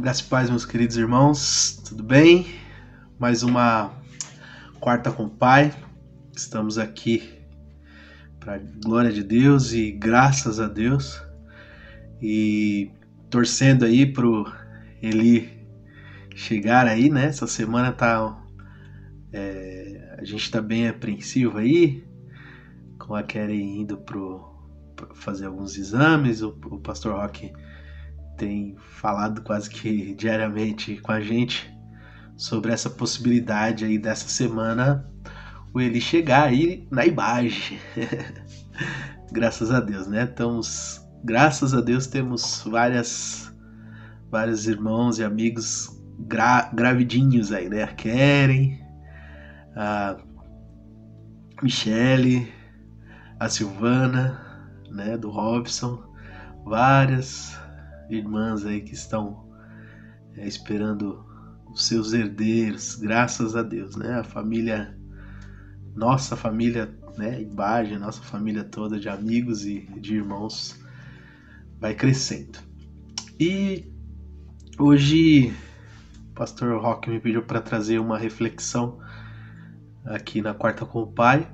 Graças e paz, meus queridos irmãos, tudo bem? Mais uma quarta com o Pai. Estamos aqui para glória de Deus e graças a Deus e torcendo aí pro Eli chegar aí, né? Essa semana a gente tá bem apreensivo aí, com a Kelly indo pra fazer alguns exames. O Pastor Roque tem falado quase que diariamente com a gente sobre essa possibilidade aí dessa semana o Eli chegar aí na imagem. Graças a Deus, né? Então, graças a Deus temos vários irmãos e amigos gravidinhos aí, né? A Keren, a Michele, a Silvana, né? Do Robson, várias irmãs aí que estão esperando os seus herdeiros, graças a Deus, né? A família, nossa família, né? Imagem, nossa família toda de amigos e de irmãos vai crescendo. E hoje o Pastor Roque me pediu para trazer uma reflexão aqui na Quarta com o Pai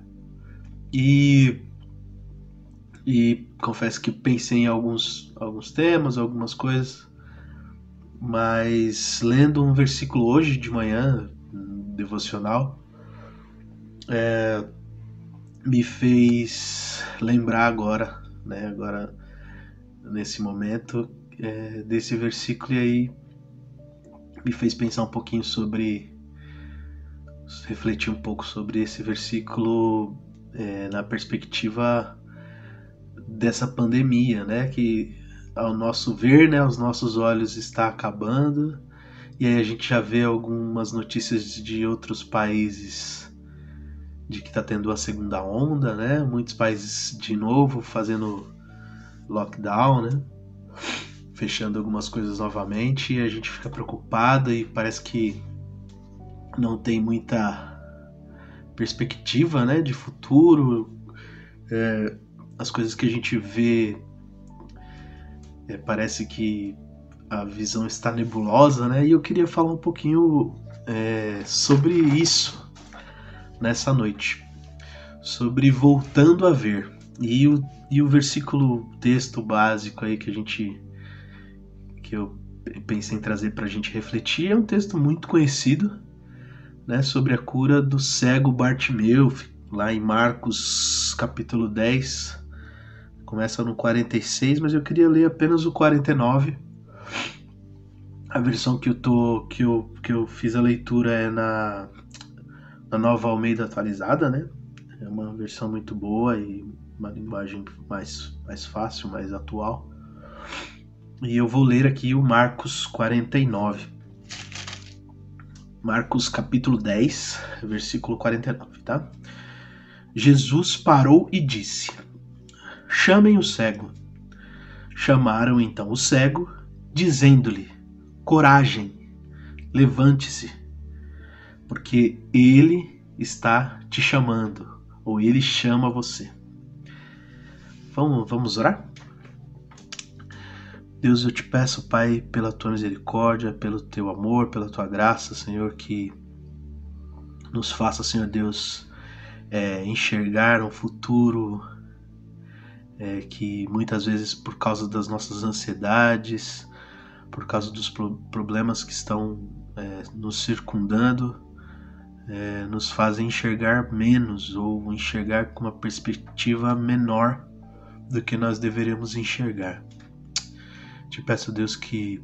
e confesso que pensei em alguns temas, algumas coisas, mas lendo um versículo hoje de manhã, devocional, me fez lembrar agora, né? Agora nesse momento, desse versículo, e aí me fez pensar um pouquinho refletir um pouco sobre esse versículo na perspectiva dessa pandemia, né? Que ao nosso ver, né, aos nossos olhos está acabando, e aí a gente já vê algumas notícias de outros países de que está tendo a segunda onda, né? Muitos países de novo fazendo lockdown, né? Fechando algumas coisas novamente, e a gente fica preocupado e parece que não tem muita perspectiva, né, de futuro. As coisas que a gente vê, parece que a visão está nebulosa, né? E eu queria falar um pouquinho sobre isso nessa noite, sobre voltando a ver. E o versículo, texto básico aí que eu pensei em trazer para a gente refletir é um texto muito conhecido, né, sobre a cura do cego Bartimeu, lá em Marcos capítulo 10, começa no 46, mas eu queria ler apenas o 49. A versão que eu fiz a leitura é na Nova Almeida atualizada, né? É uma versão muito boa e uma linguagem mais fácil, mais atual. E eu vou ler aqui o Marcos 49. Marcos capítulo 10, versículo 49, tá? Jesus parou e disse: chamem o cego. Chamaram então o cego, dizendo-lhe: coragem, levante-se, porque ele está te chamando, ou ele chama você. Vamos orar? Deus, eu te peço, Pai, pela tua misericórdia, pelo teu amor, pela tua graça, Senhor, que nos faça, Senhor Deus, enxergar um futuro que muitas vezes, por causa das nossas ansiedades, por causa dos problemas que estão nos circundando, nos fazem enxergar menos ou enxergar com uma perspectiva menor do que nós deveríamos enxergar. Te peço, Deus, que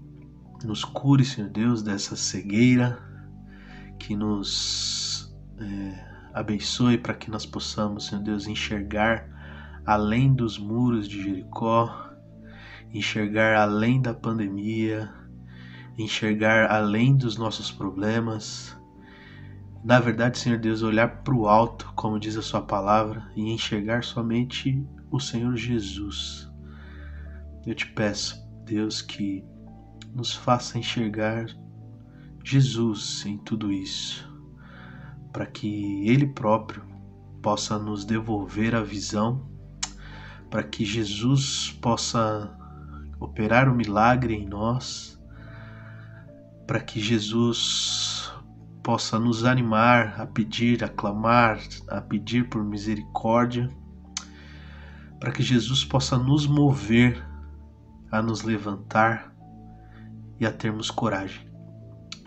nos cure, Senhor Deus, dessa cegueira, que nos abençoe para que nós possamos, Senhor Deus, enxergar além dos muros de Jericó, enxergar além da pandemia, enxergar além dos nossos problemas. Na verdade, Senhor Deus, olhar para o alto, como diz a sua palavra, e enxergar somente o Senhor Jesus. Eu te peço, Deus, que nos faça enxergar Jesus em tudo isso, para que Ele próprio possa nos devolver a visão, para que Jesus possa operar o milagre em nós, para que Jesus possa nos animar a pedir, a clamar, a pedir por misericórdia, para que Jesus possa nos mover a nos levantar e a termos coragem.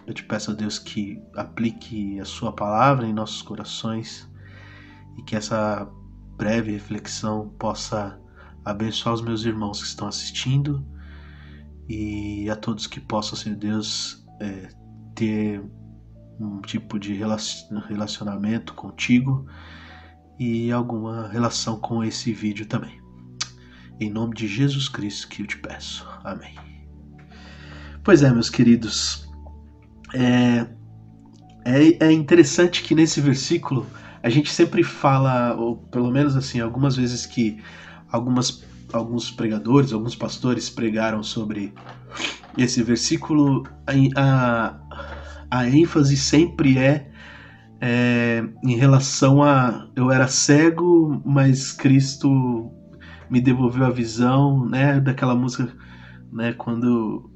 Eu te peço a Deus que aplique a sua palavra em nossos corações e que essa breve reflexão possa abençoar os meus irmãos que estão assistindo e a todos que possam, Senhor Deus, ter um tipo de relacionamento contigo e alguma relação com esse vídeo também. Em nome de Jesus Cristo que eu te peço. Amém. Pois é, meus queridos, é interessante que nesse versículo a gente sempre fala, ou pelo menos assim, algumas vezes que alguns pregadores, alguns pastores pregaram sobre esse versículo, a ênfase sempre é em relação a eu era cego, mas Cristo me devolveu a visão, né, daquela música, né, quando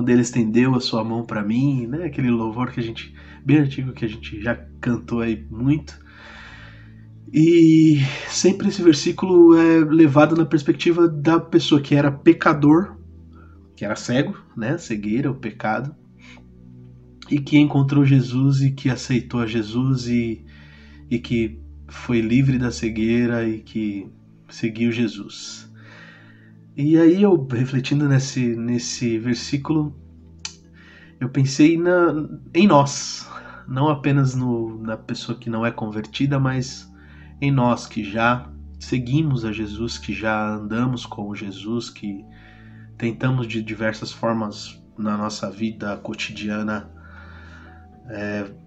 ele estendeu a sua mão para mim, né, aquele louvor que a gente, bem antigo, que a gente já cantou aí muito. E sempre esse versículo é levado na perspectiva da pessoa que era pecador, que era cego, né, cegueira, o pecado, e que encontrou Jesus e que aceitou a Jesus e que foi livre da cegueira e que seguiu Jesus. E aí eu, refletindo nesse versículo, eu pensei em nós, não apenas na pessoa que não é convertida, mas em nós que já seguimos a Jesus, que já andamos com Jesus, que tentamos de diversas formas na nossa vida cotidiana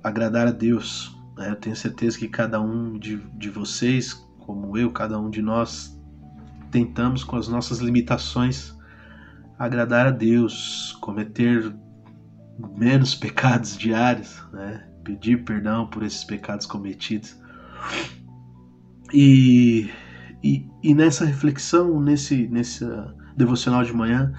agradar a Deus. Eu tenho certeza que cada um de vocês, como eu, cada um de nós, tentamos com as nossas limitações agradar a Deus, cometer menos pecados diários, né? Pedir perdão por esses pecados cometidos. E nessa reflexão, nesse devocional de manhã,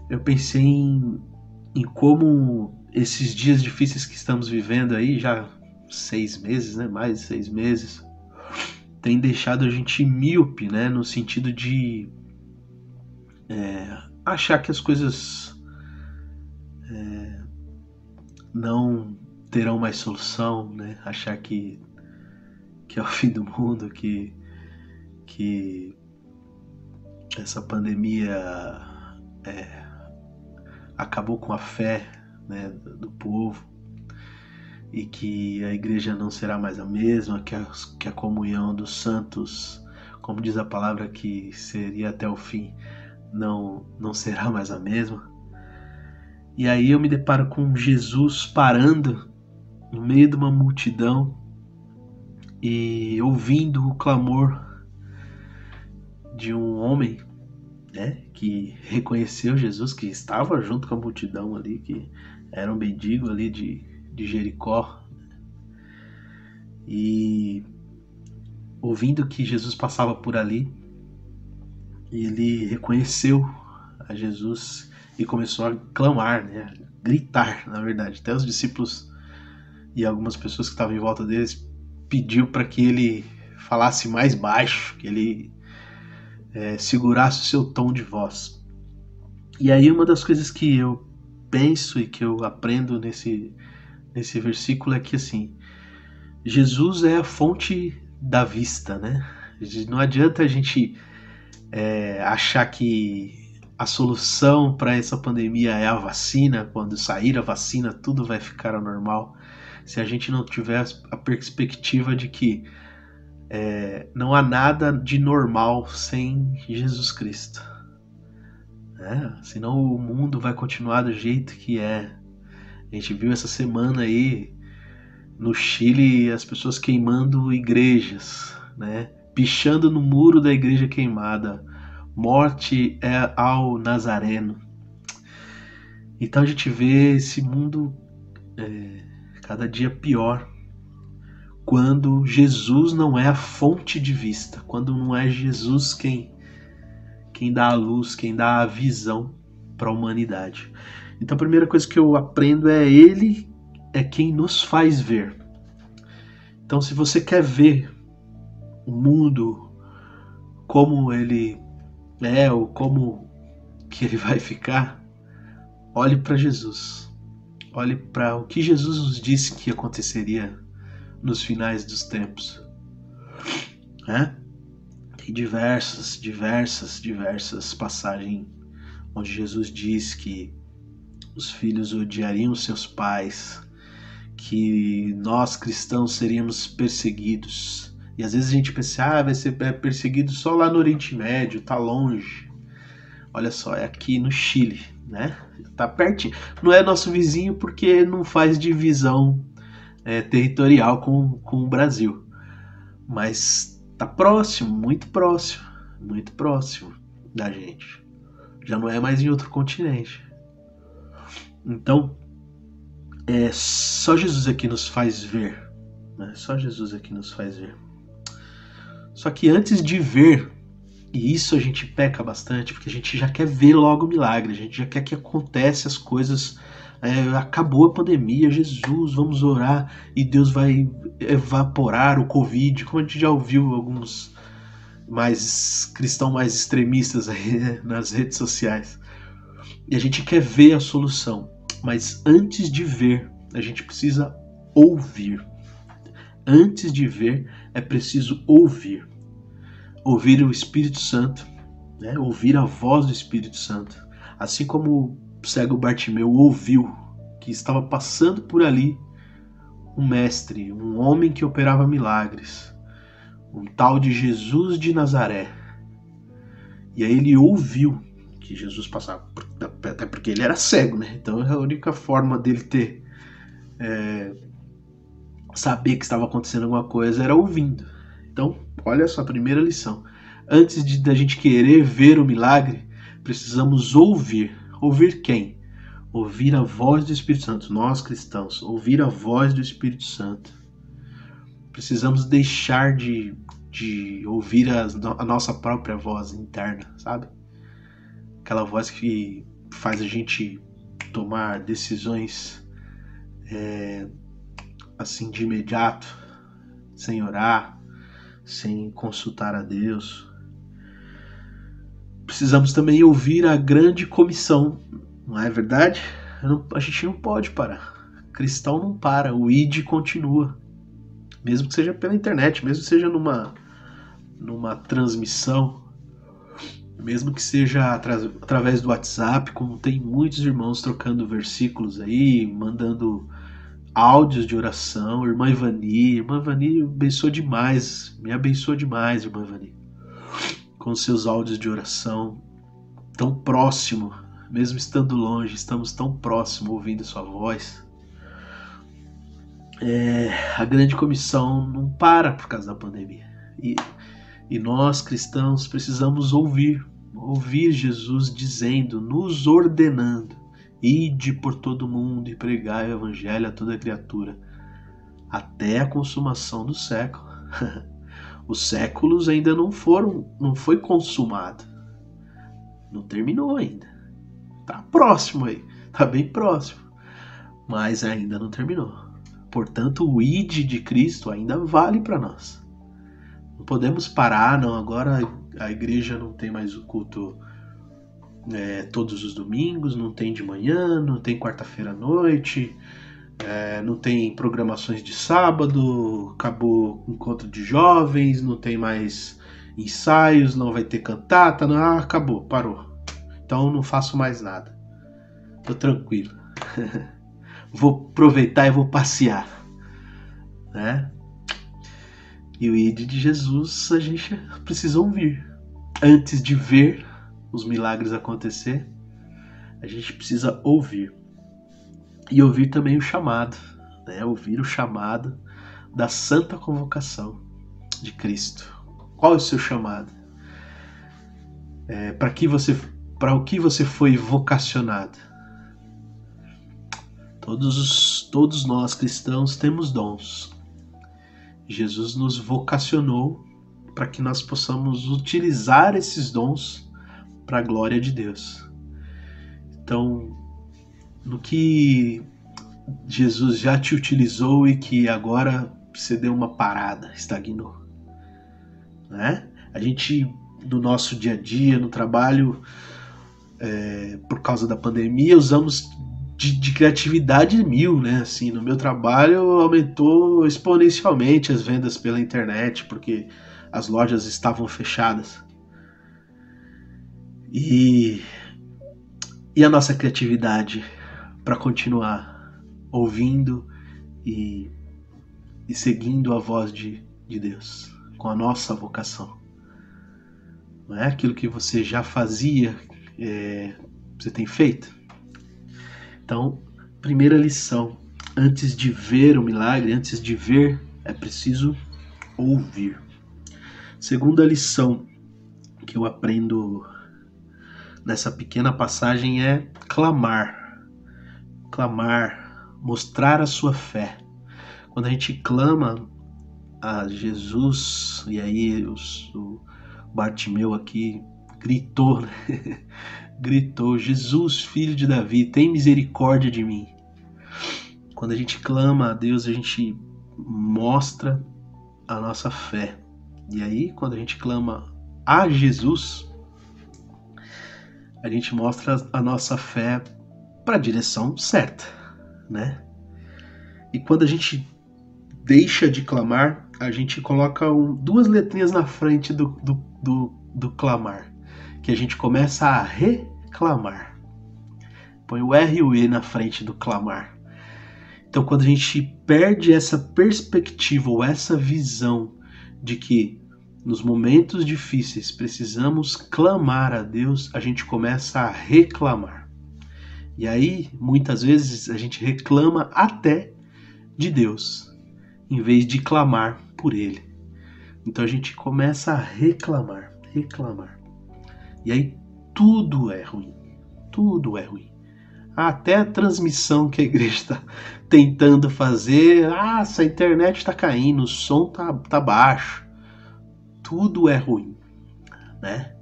eu pensei em como esses dias difíceis que estamos vivendo aí, já 6 meses, né? Mais de 6 meses, tem deixado a gente míope, né? No sentido de achar que as coisas não terão mais solução, né? Achar que é o fim do mundo, que essa pandemia acabou com a fé, né, do povo e que a igreja não será mais a mesma, que a comunhão dos santos, como diz a palavra, que seria até o fim, não será mais a mesma. E aí eu me deparo com Jesus parando no meio de uma multidão e ouvindo o clamor de um homem, né, que reconheceu Jesus, que estava junto com a multidão ali, que era um mendigo ali de Jericó, e ouvindo que Jesus passava por ali, ele reconheceu a Jesus e começou a clamar, né, a gritar, na verdade. Até os discípulos e algumas pessoas que estavam em volta deles pediu para que ele falasse mais baixo, que ele segurasse o seu tom de voz. E aí uma das coisas que eu penso e que eu aprendo nesse versículo é que, assim, Jesus é a fonte da vista, né? Não adianta a gente achar que a solução para essa pandemia é a vacina. Quando sair a vacina, tudo vai ficar ao normal. Se a gente não tiver a perspectiva de que não há nada de normal sem Jesus Cristo, senão o mundo vai continuar do jeito que é. A gente viu essa semana aí no Chile as pessoas queimando igrejas, né? Pichando no muro da igreja queimada: morte ao Nazareno. Então a gente vê esse mundo cada dia pior, quando Jesus não é a fonte de vista, quando não é Jesus quem dá a luz, quem dá a visão para a humanidade. Então a primeira coisa que eu aprendo é Ele é quem nos faz ver. Então se você quer ver o mundo como ele é ou como que ele vai ficar, olhe para Jesus. Olhe para o que Jesus nos disse que aconteceria nos finais dos tempos. Tem diversas passagens onde Jesus diz que os filhos odiariam seus pais, que nós cristãos seríamos perseguidos. E às vezes a gente pensa, vai ser perseguido só lá no Oriente Médio, tá longe. Olha só, é aqui no Chile, né? Tá pertinho. Não é nosso vizinho porque não faz divisão territorial com o Brasil. Mas tá próximo, muito próximo da gente. Já não é mais em outro continente. Então, só Jesus aqui nos faz ver, né? Só Jesus aqui nos faz ver. Só que antes de ver, e isso a gente peca bastante, porque a gente já quer ver logo o milagre, a gente já quer que aconteça as coisas. Acabou a pandemia, Jesus, vamos orar e Deus vai evaporar o Covid, como a gente já ouviu alguns cristãos mais extremistas aí, né, nas redes sociais. E a gente quer ver a solução, mas antes de ver, a gente precisa ouvir. Antes de ver, é preciso ouvir. Ouvir o Espírito Santo, né? Ouvir a voz do Espírito Santo. Assim como o cego Bartimeu ouviu que estava passando por ali um mestre, um homem que operava milagres, um tal de Jesus de Nazaré. E aí ele ouviu que Jesus passava, até porque ele era cego, né? Então a única forma dele saber que estava acontecendo alguma coisa era ouvindo. Então, olha só a primeira lição. Antes da gente querer ver o milagre, precisamos ouvir. Ouvir quem? Ouvir a voz do Espírito Santo. Nós cristãos, ouvir a voz do Espírito Santo. Precisamos deixar de ouvir a nossa própria voz interna, sabe? Aquela voz que faz a gente tomar decisões assim de imediato, sem orar, sem consultar a Deus. Precisamos também ouvir a grande comissão, não é verdade? A gente não pode parar. Cristão não para, o ID continua. Mesmo que seja pela internet, mesmo que seja numa transmissão, mesmo que seja através do WhatsApp, como tem muitos irmãos trocando versículos aí, mandando áudios de oração. Irmã Ivani abençoou demais, me abençoou demais, irmã Ivani, com seus áudios de oração, tão próximo, mesmo estando longe, estamos tão próximo ouvindo sua voz. A grande comissão não para por causa da pandemia, e nós cristãos precisamos ouvir Jesus dizendo, nos ordenando: ide por todo mundo e pregai o evangelho a toda criatura, até a consumação do século. Os séculos ainda não foi consumado, não terminou ainda, tá próximo aí, tá bem próximo, mas ainda não terminou. Portanto, o id de Cristo ainda vale para nós. Não podemos parar, não. Agora a igreja não tem mais o culto todos os domingos, não tem de manhã, não tem quarta-feira à noite, não tem programações de sábado, acabou o encontro de jovens, não tem mais ensaios, não vai ter cantata, não, acabou, parou. Então não faço mais nada. Tô tranquilo. Vou aproveitar e vou passear, né? E o ID de Jesus a gente precisa ouvir. Antes de ver os milagres acontecer, a gente precisa ouvir. E ouvir também o chamado, né? Ouvir o chamado da santa convocação de Cristo. Qual é o seu chamado? Para o que você foi vocacionado? Todos nós cristãos temos dons. Jesus nos vocacionou para que nós possamos utilizar esses dons para a glória de Deus. Então, no que Jesus já te utilizou e que agora você deu uma parada, estagnou, né? A gente, no nosso dia a dia, no trabalho, por causa da pandemia, usamos de criatividade mil, né? Assim, no meu trabalho aumentou exponencialmente as vendas pela internet, porque as lojas estavam fechadas. E a nossa criatividade para continuar ouvindo e seguindo a voz de Deus, com a nossa vocação. Não é aquilo que você já fazia, você tem feito? Então, primeira lição, antes de ver o milagre, antes de ver, é preciso ouvir. Segunda lição que eu aprendo nessa pequena passagem é clamar. Clamar, mostrar a sua fé. Quando a gente clama a Jesus, e aí o Bartimeu aqui gritou, né? Gritou: Jesus, filho de Davi, tem misericórdia de mim. Quando a gente clama a Deus, a gente mostra a nossa fé. E aí, quando a gente clama a Jesus, a gente mostra a nossa fé para a direção certa, né? E quando a gente deixa de clamar, a gente coloca duas letrinhas na frente do clamar, que a gente começa a reclamar. Põe o R e o E na frente do clamar. Então, quando a gente perde essa perspectiva ou essa visão de que nos momentos difíceis precisamos clamar a Deus, a gente começa a reclamar. E aí, muitas vezes, a gente reclama até de Deus, em vez de clamar por Ele. Então a gente começa a reclamar. E aí tudo é ruim. Tudo é ruim. Até a transmissão que a igreja está tentando fazer, essa internet está caindo, o som tá baixo. Tudo é ruim, né?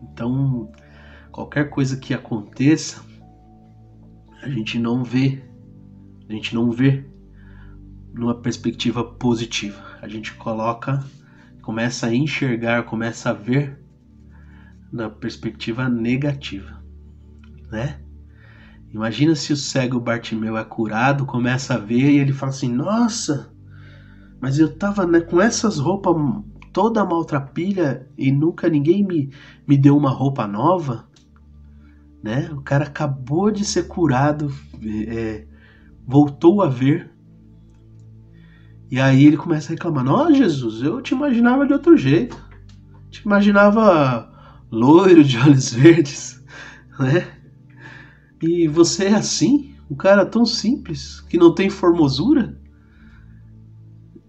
Então, qualquer coisa que aconteça, a gente não vê numa perspectiva positiva. A gente começa a enxergar, começa a ver na perspectiva negativa, né? Imagina se o cego Bartimeu é curado, começa a ver e ele fala assim: nossa, mas eu tava, né, com essas roupas toda maltrapilha e nunca ninguém me deu uma roupa nova, né? O cara acabou de ser curado, voltou a ver, e aí ele começa a reclamar: ó, Jesus, eu te imaginava de outro jeito, te imaginava loiro, de olhos verdes, né? E você é assim, um cara tão simples, que não tem formosura.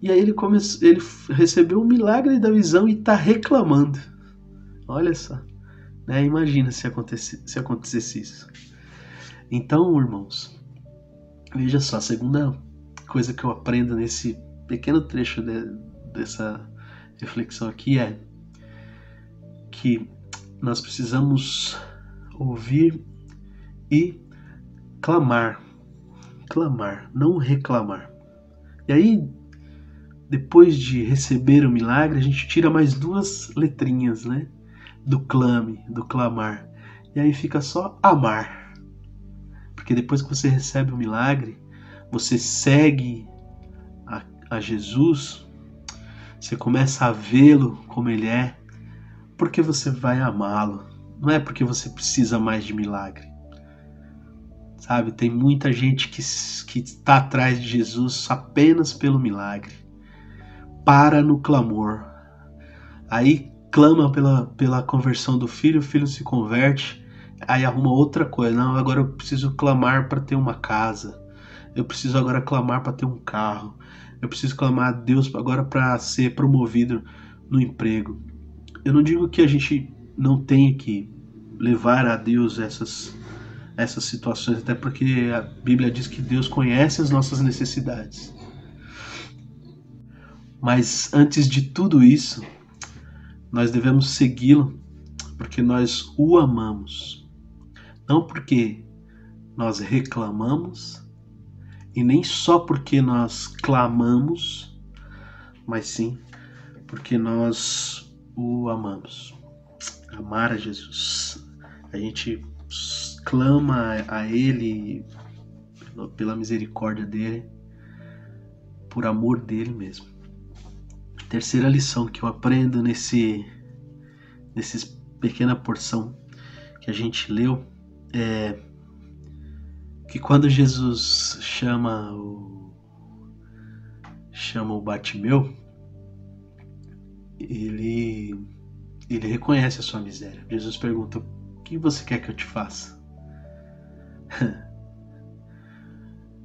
E aí ele recebeu o milagre da visão e está reclamando. Olha só, né? Imagina se acontecesse isso. Então, irmãos, veja só, a segunda coisa que eu aprendo nesse pequeno trecho dessa reflexão aqui é que nós precisamos ouvir e clamar, não reclamar. E aí, depois de receber o milagre, a gente tira mais duas letrinhas, né? Do clamar. E aí fica só amar. Porque depois que você recebe o milagre, você segue a Jesus, você começa a vê-lo como ele é, porque você vai amá-lo. Não é porque você precisa mais de milagre. Sabe, tem muita gente que está atrás de Jesus apenas pelo milagre. Para no clamor. Aí clama pela conversão do filho, o filho se converte, aí arruma outra coisa. Não, agora eu preciso clamar para ter uma casa. Eu preciso agora clamar para ter um carro. Eu preciso clamar a Deus agora para ser promovido no emprego. Eu não digo que a gente não tenha que levar a Deus essas situações, até porque a Bíblia diz que Deus conhece as nossas necessidades. Mas antes de tudo isso, nós devemos segui-lo porque nós o amamos. Não porque nós reclamamos e nem só porque nós clamamos, mas sim porque nós o amamos. Amar a Jesus. A gente clama a Ele pela misericórdia dele, por amor dele mesmo. Terceira lição que eu aprendo nessa pequena porção que a gente leu é que quando Jesus chama o Bartimeu, ele reconhece a sua miséria. Jesus pergunta: o que você quer que eu te faça?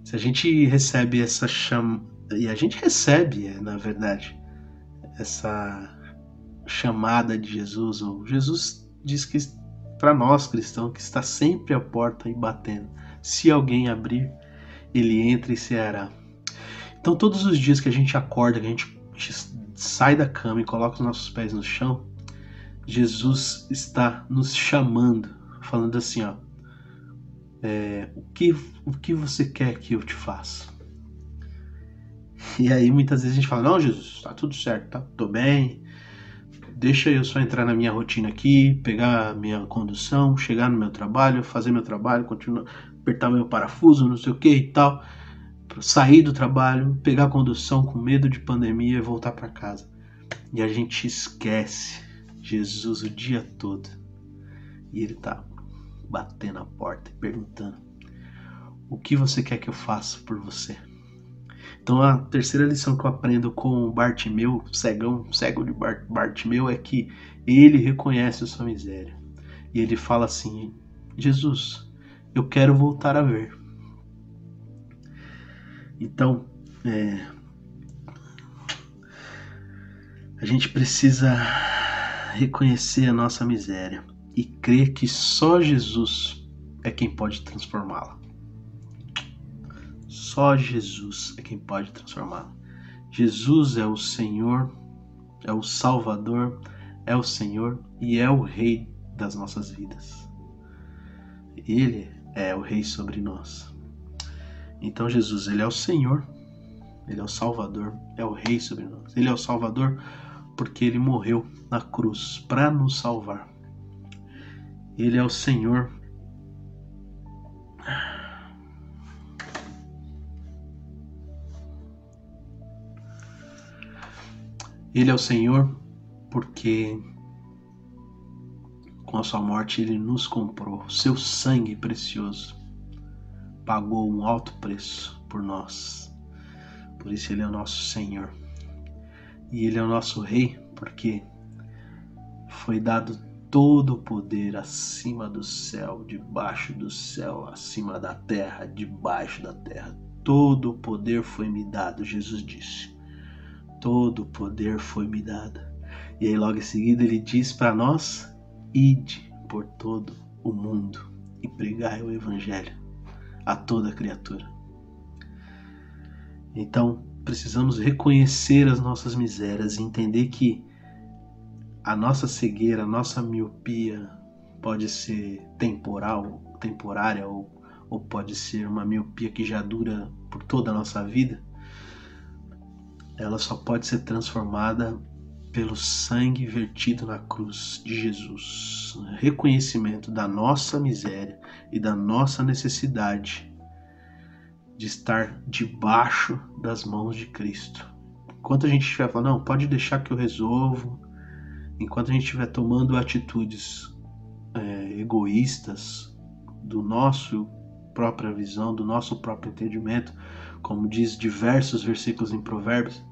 Se a gente recebe essa e a gente recebe, na verdade, essa chamada de Jesus, ou Jesus diz que para nós cristãos que está sempre à porta e batendo. Se alguém abrir, ele entra e ceará. Então todos os dias que a gente acorda, que a gente sai da cama e coloca os nossos pés no chão, Jesus está nos chamando, falando assim, ó, o que você quer que eu te faça? E aí muitas vezes a gente fala: não, Jesus, tá tudo certo, tá? Tô bem, deixa eu só entrar na minha rotina aqui, pegar minha condução, chegar no meu trabalho, fazer meu trabalho, continuar, apertar meu parafuso, não sei o que e tal, sair do trabalho, pegar a condução com medo de pandemia e voltar para casa. E a gente esquece Jesus o dia todo. E ele tá batendo a porta e perguntando: o que você quer que eu faça por você? Então a terceira lição que eu aprendo com o Bartimeu, cego de Bartimeu, é que ele reconhece a sua miséria. E ele fala assim: Jesus, eu quero voltar a ver. Então, a gente precisa reconhecer a nossa miséria e crer que só Jesus é quem pode transformá-la. Só Jesus é quem pode transformá-la. Jesus é o Senhor, é o Salvador, é o Senhor e é o Rei das nossas vidas. Ele é o Rei sobre nós. Então Jesus, ele é o Senhor, ele é o Salvador, é o Rei sobre nós. Ele é o Salvador porque ele morreu na cruz para nos salvar. Ele é o Senhor. Ele é o Senhor porque com a sua morte ele nos comprou. Seu sangue precioso pagou um alto preço por nós. Por isso ele é o nosso Senhor. E ele é o nosso Rei porque foi dado todo o poder acima do céu, debaixo do céu, acima da terra, debaixo da terra. Todo o poder foi me dado, Jesus disse. Todo o poder foi me dado. E aí logo em seguida ele diz para nós: ide por todo o mundo e pregai o evangelho a toda criatura. Então precisamos reconhecer as nossas misérias e entender que a nossa cegueira, a nossa miopia pode ser temporária ou pode ser uma miopia que já dura por toda a nossa vida. Ela só pode ser transformada pelo sangue vertido na cruz de Jesus. Reconhecimento da nossa miséria e da nossa necessidade de estar debaixo das mãos de Cristo. Enquanto a gente estiver falando, não, pode deixar que eu resolvo, enquanto a gente estiver tomando atitudes egoístas do nosso própria visão, do nosso próprio entendimento, como diz diversos versículos em Provérbios,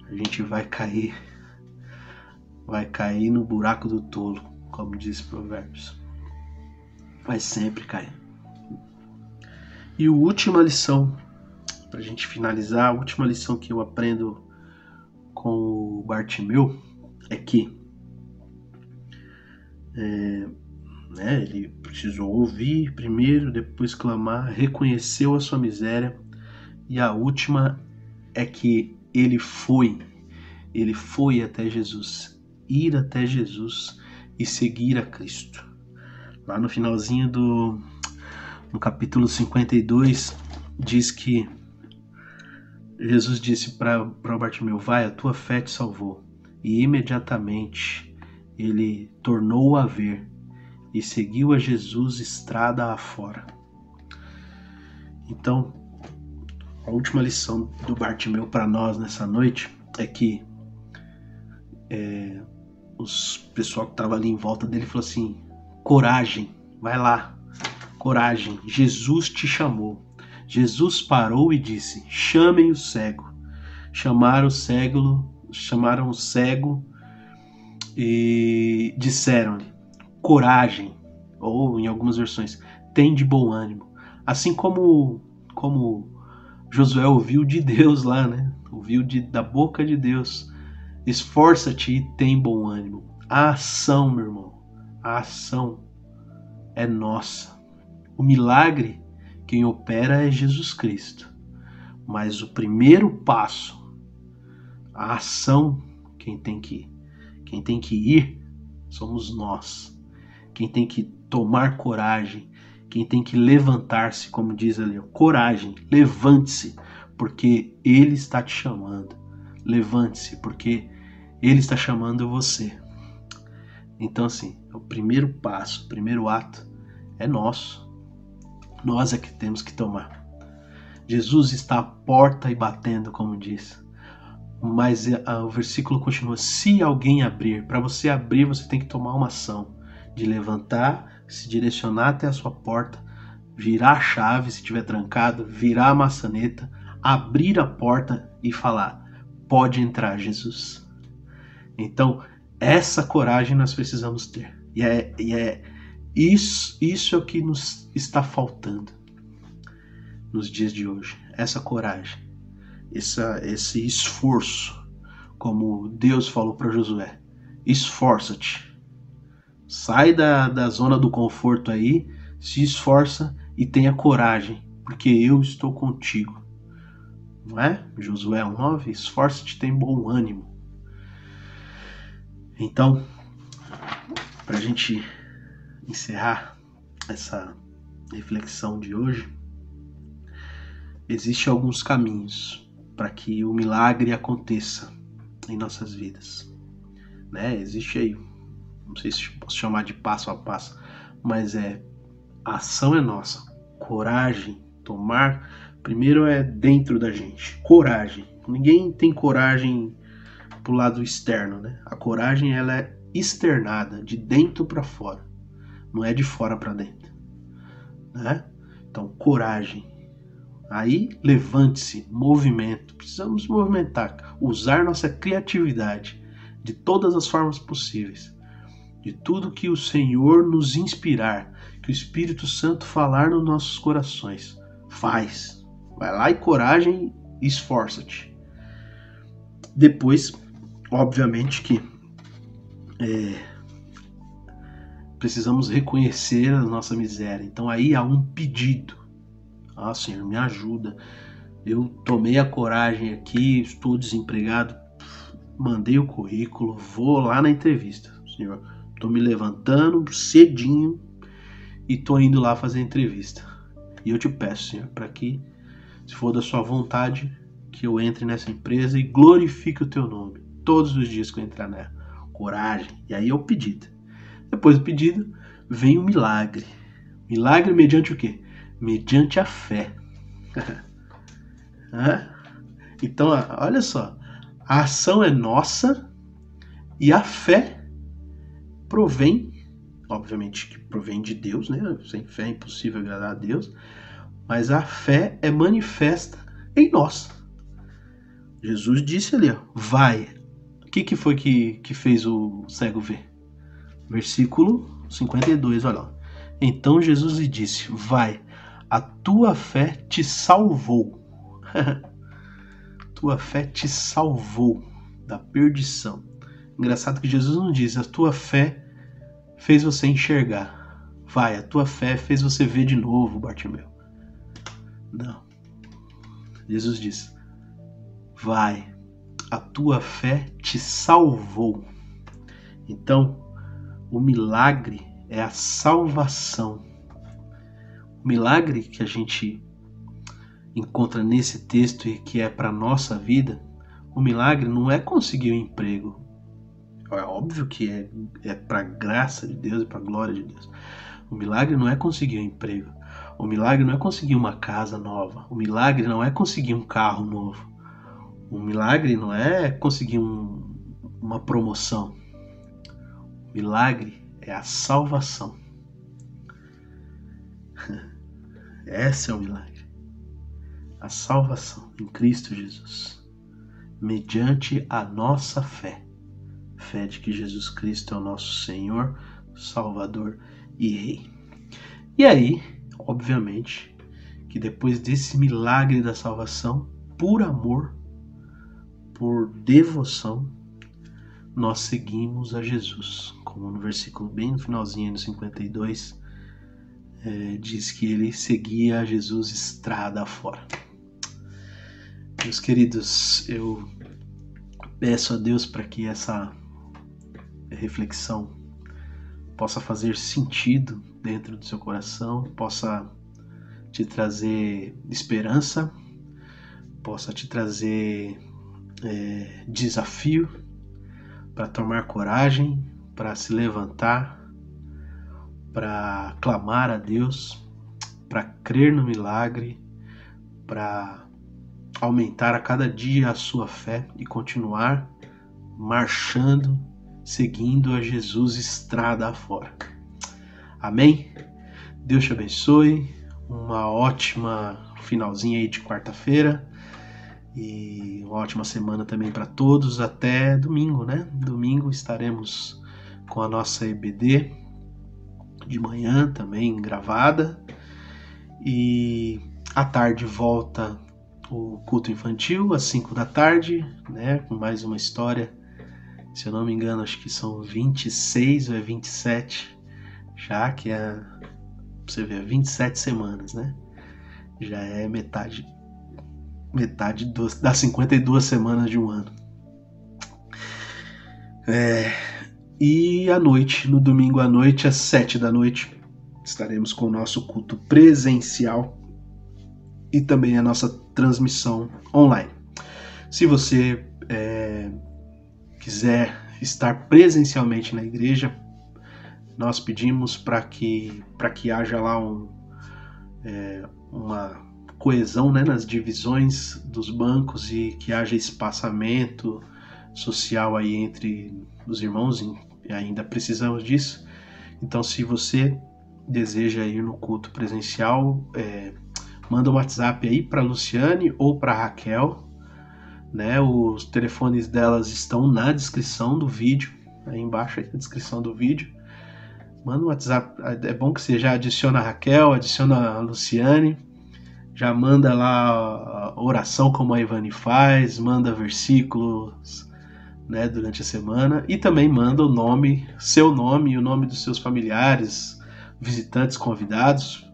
a gente vai cair no buraco do tolo, como diz Provérbios. Vai sempre cair. E a última lição, para a gente finalizar, a última lição que eu aprendo com o Bartimeu é que ele precisou ouvir primeiro, depois clamar, reconheceu a sua miséria, e a última é que ele foi até Jesus, ir até Jesus e seguir a Cristo. Lá no finalzinho no capítulo 52, diz que Jesus disse para Bartimeu: vai, a tua fé te salvou. E imediatamente ele tornou a ver e seguiu a Jesus estrada afora. Então, a última lição do Bartimeu para nós nessa noite é que os pessoal que estava ali em volta dele falou assim: coragem, vai lá, coragem, Jesus te chamou. Jesus parou e disse: chamem o cego. Chamaram o cego e disseram-lhe: coragem, ou em algumas versões, tem de bom ânimo. Assim como Josué ouviu de Deus lá, né? Ouviu da boca de Deus: esforça-te e tem bom ânimo. A ação, meu irmão, a ação é nossa. O milagre, quem opera é Jesus Cristo. Mas o primeiro passo, a ação, quem tem que ir somos nós. Quem tem que tomar coragem, quem tem que levantar-se, como diz ali, coragem, levante-se, porque Ele está te chamando. Levante-se, porque Ele está chamando você. Então, assim, o primeiro passo, o primeiro ato é nosso. Nós é que temos que tomar. Jesus está à porta e batendo, como diz. Mas o versículo continua: se alguém abrir, para você abrir, você tem que tomar uma ação de levantar, se direcionar até a sua porta, virar a chave se estiver trancado, virar a maçaneta, abrir a porta e falar: pode entrar, Jesus. Então, essa coragem nós precisamos ter. Isso é o que nos está faltando nos dias de hoje. Essa coragem, esse esforço, como Deus falou para Josué: esforça-te. Sai da zona do conforto aí, se esforça e tenha coragem, porque eu estou contigo. Não é? Josué 1:9, esforça-te, tem bom ânimo. Então, para a gente encerrar essa reflexão de hoje, existem alguns caminhos para que o milagre aconteça em nossas vidas. Né? Existe aí, não sei se posso chamar de passo a passo, mas a ação é nossa. Coragem, tomar, primeiro é dentro da gente. Coragem. Ninguém tem coragem pro lado externo, né? A coragem, ela é externada, de dentro para fora. Não é de fora para dentro. Né? Então, coragem. Aí, levante-se, movimento. Precisamos movimentar, usar nossa criatividade de todas as formas possíveis. De tudo que o Senhor nos inspirar, que o Espírito Santo falar nos nossos corações. Faz. Vai lá e coragem, esforça-te. Depois, obviamente que precisamos reconhecer a nossa miséria. Então aí há um pedido. Ah, Senhor, me ajuda. Eu tomei a coragem aqui, estou desempregado, mandei o currículo, vou lá na entrevista. Senhor, estou me levantando cedinho e estou indo lá fazer a entrevista. E eu te peço, Senhor, para que, se for da sua vontade, que eu entre nessa empresa e glorifique o teu nome todos os dias que eu entrar nela. Coragem. E aí é o pedido. Depois do pedido, vem o milagre. Milagre mediante o quê? Mediante a fé. Então, olha só. A ação é nossa e a fé provém, obviamente que provém de Deus, né? Sem fé é impossível agradar a Deus, mas a fé é manifesta em nós. Jesus disse ali, ó, vai. O que foi que fez o cego ver? Versículo 52, olha lá. Então Jesus lhe disse, vai, a tua fé te salvou. Tua fé te salvou da perdição. Engraçado que Jesus não diz, a tua fé fez você enxergar. Vai, a tua fé fez você ver de novo, Bartimeu. Não. Jesus diz, vai, a tua fé te salvou. Então, o milagre, é a salvação. O milagre que a gente encontra nesse texto e que é para a nossa vida, o milagre não é conseguir um emprego. É óbvio que é para a graça de Deus e para a glória de Deus. O milagre não é conseguir um emprego. O milagre não é conseguir uma casa nova. O milagre não é conseguir um carro novo. O milagre não é conseguir uma promoção. O milagre é a salvação. Esse é o milagre. A salvação em Cristo Jesus, mediante a nossa fé. Fé de que Jesus Cristo é o nosso Senhor, Salvador e Rei. E aí, obviamente, que depois desse milagre da salvação, por amor, por devoção, nós seguimos a Jesus. Como no versículo bem no finalzinho, no 52, diz que ele seguia a Jesus estrada afora. Meus queridos, eu peço a Deus para que essa reflexão possa fazer sentido dentro do seu coração, possa te trazer esperança, possa te trazer desafio para tomar coragem, para se levantar, para clamar a Deus, para crer no milagre, para aumentar a cada dia a sua fé e continuar marchando, seguindo a Jesus estrada afora. Amém? Deus te abençoe, uma ótima finalzinha aí de quarta-feira e uma ótima semana também para todos, até domingo, né? Domingo estaremos com a nossa EBD de manhã também gravada e à tarde volta o culto infantil às 5 da tarde, né? Com mais uma história. Se eu não me engano, acho que são 26 ou 27, já que você vê, 27 semanas, né? Já é metade das 52 semanas de um ano. E à noite, no domingo à noite, às 7 da noite, estaremos com o nosso culto presencial e também a nossa transmissão online. Se você quiser estar presencialmente na igreja, nós pedimos para que haja lá uma coesão, né, nas divisões dos bancos e que haja espaçamento social aí entre os irmãos, e ainda precisamos disso. Então, se você deseja ir no culto presencial, manda um WhatsApp aí para Luciane ou para Raquel, né? Os telefones delas estão na descrição do vídeo, aí embaixo aí na descrição do vídeo. Manda um WhatsApp, é bom que você já adiciona a Raquel, adiciona a Luciane, já manda lá a oração como a Ivani faz, manda versículos, né, durante a semana, e também manda o nome, seu nome e o nome dos seus familiares, visitantes, convidados,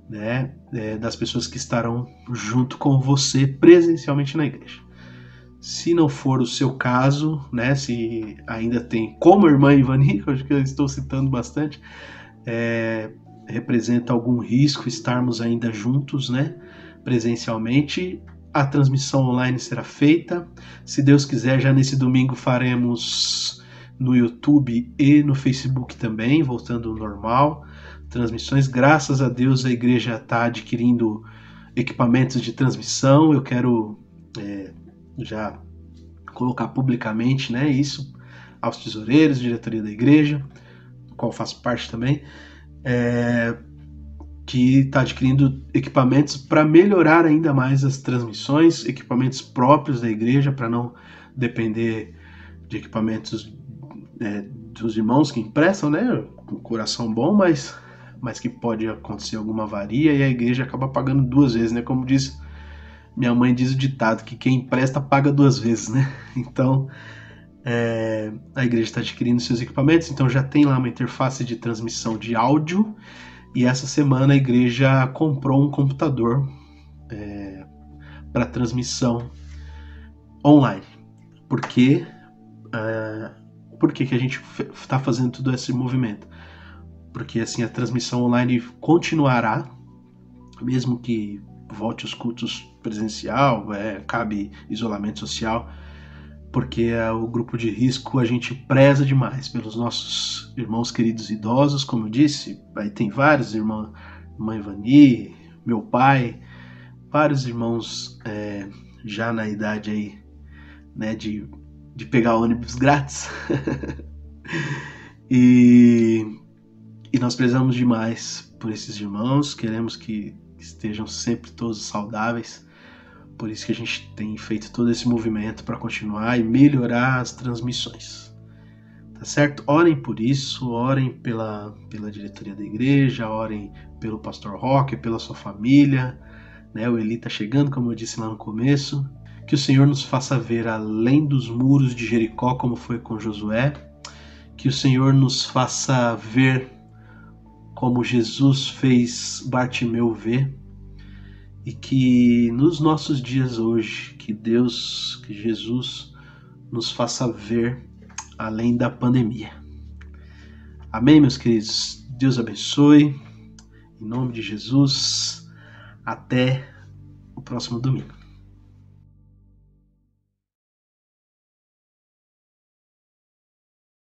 né, das pessoas que estarão junto com você presencialmente na igreja. Se não for o seu caso, né, se ainda tem, como a irmã Ivani, que eu acho que eu estou citando bastante, representa algum risco estarmos ainda juntos, né, presencialmente, a transmissão online será feita. Se Deus quiser, já nesse domingo faremos no YouTube e no Facebook também, voltando ao normal, transmissões. Graças a Deus a igreja está adquirindo equipamentos de transmissão. Eu quero já colocar publicamente, né, isso aos tesoureiros, diretoria da igreja, do qual faço parte também, que está adquirindo equipamentos para melhorar ainda mais as transmissões, equipamentos próprios da igreja, para não depender de equipamentos dos irmãos que emprestam, né, com coração bom, mas que pode acontecer alguma avaria e a igreja acaba pagando duas vezes, né, como diz minha mãe, diz o ditado, que quem empresta paga duas vezes, né? Então, a igreja está adquirindo seus equipamentos, então já tem lá uma interface de transmissão de áudio, e essa semana a igreja comprou um computador para transmissão online. Por que a gente está fazendo todo esse movimento? porque assim a transmissão online continuará, mesmo que volte os cultos presencial, cabe isolamento social, porque o grupo de risco a gente preza demais pelos nossos irmãos queridos idosos, como eu disse, aí tem vários irmãos, irmã Ivani, meu pai, vários irmãos já na idade aí, né, de pegar ônibus grátis. e nós prezamos demais por esses irmãos, queremos que estejam sempre todos saudáveis. Por isso que a gente tem feito todo esse movimento para continuar e melhorar as transmissões. Tá certo? Orem por isso, orem pela diretoria da igreja, orem pelo pastor Roque, pela sua família, né? O Eli tá chegando, como eu disse lá no começo. Que o Senhor nos faça ver além dos muros de Jericó, como foi com Josué. Que o Senhor nos faça ver como Jesus fez Bartimeu ver. E que nos nossos dias hoje, que Jesus nos faça ver além da pandemia. Amém, meus queridos? Deus abençoe. Em nome de Jesus. Até o próximo domingo.